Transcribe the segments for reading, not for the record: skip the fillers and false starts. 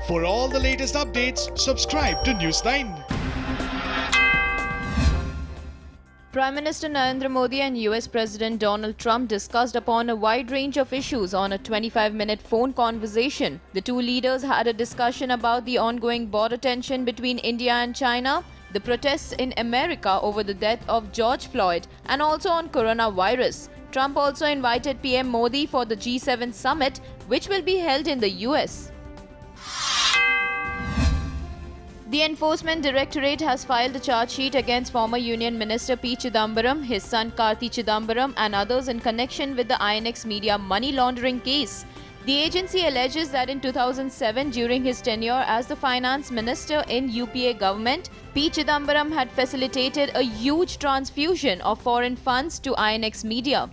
For all the latest updates, subscribe to Newsline. Prime Minister Narendra Modi and US President Donald Trump discussed upon a wide range of issues on a 25-minute phone conversation. The two leaders had a discussion about the ongoing border tension between India and China, the protests in America over the death of George Floyd, and also on coronavirus. Trump also invited PM Modi for the G7 summit, which will be held in the US. The Enforcement Directorate has filed a charge sheet against former Union Minister P. Chidambaram, his son Karti Chidambaram, and others in connection with the INX Media money laundering case. The agency alleges that in 2007, during his tenure as the finance minister in UPA government, P. Chidambaram had facilitated a huge transfusion of foreign funds to INX Media.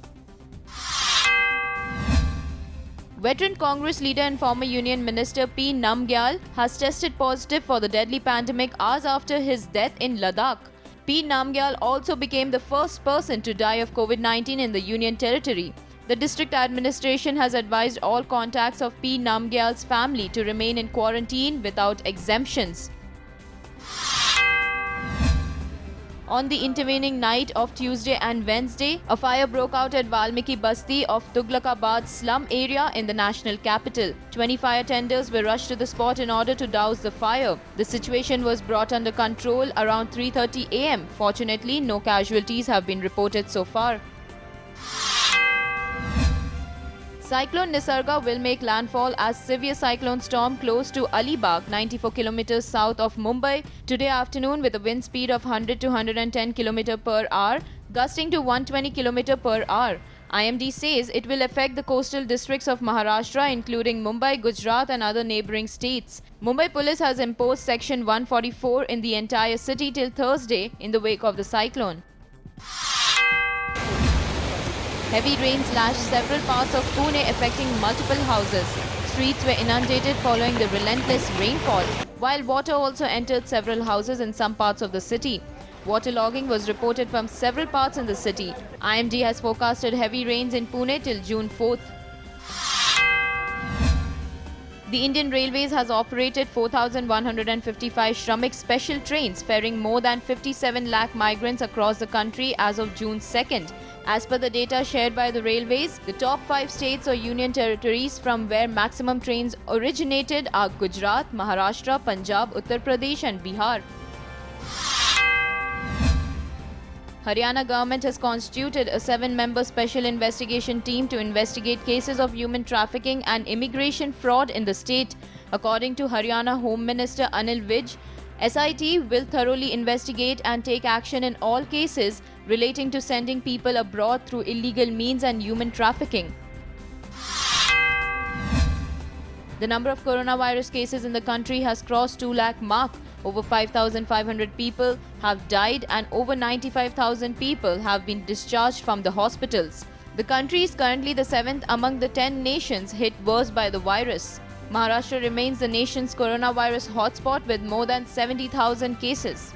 Veteran Congress leader and former Union Minister P. Namgyal has tested positive for the deadly pandemic hours after his death in Ladakh. P. Namgyal also became the first person to die of COVID-19 in the Union Territory. The district administration has advised all contacts of P. Namgyal's family to remain in quarantine without exemptions. On the intervening night of Tuesday and Wednesday, a fire broke out at Valmiki Basti of Tughlakabad slum area in the national capital. 20 fire tenders were rushed to the spot in order to douse the fire. The situation was brought under control around 3:30 am. Fortunately, no casualties have been reported so far. Cyclone Nisarga will make landfall as severe cyclone storm close to Alibag, 94 kilometers south of Mumbai, today afternoon with a wind speed of 100 to 110 km per hour, gusting to 120 km per hour. IMD says it will affect the coastal districts of Maharashtra, including Mumbai, Gujarat and other neighbouring states. Mumbai police has imposed Section 144 in the entire city till Thursday in the wake of the cyclone. Heavy rain slashed several parts of Pune, affecting multiple houses. Streets were inundated following the relentless rainfall, while water also entered several houses in some parts of the city. Waterlogging was reported from several parts in the city. IMD has forecasted heavy rains in Pune till June 4th. The Indian Railways has operated 4,155 Shramik special trains ferrying more than 57 lakh migrants across the country as of June 2nd. As per the data shared by the Railways, the top 5 states or union territories from where maximum trains originated are Gujarat, Maharashtra, Punjab, Uttar Pradesh and Bihar. Haryana government has constituted a 7-member special investigation team to investigate cases of human trafficking and immigration fraud in the state. According to Haryana Home Minister Anil Vij, SIT will thoroughly investigate and take action in all cases relating to sending people abroad through illegal means and human trafficking. The number of coronavirus cases in the country has crossed 2 lakh mark. Over 5,500 people have died and over 95,000 people have been discharged from the hospitals. The country is currently the 7th among the 10 nations hit worst by the virus. Maharashtra remains the nation's coronavirus hotspot with more than 70,000 cases.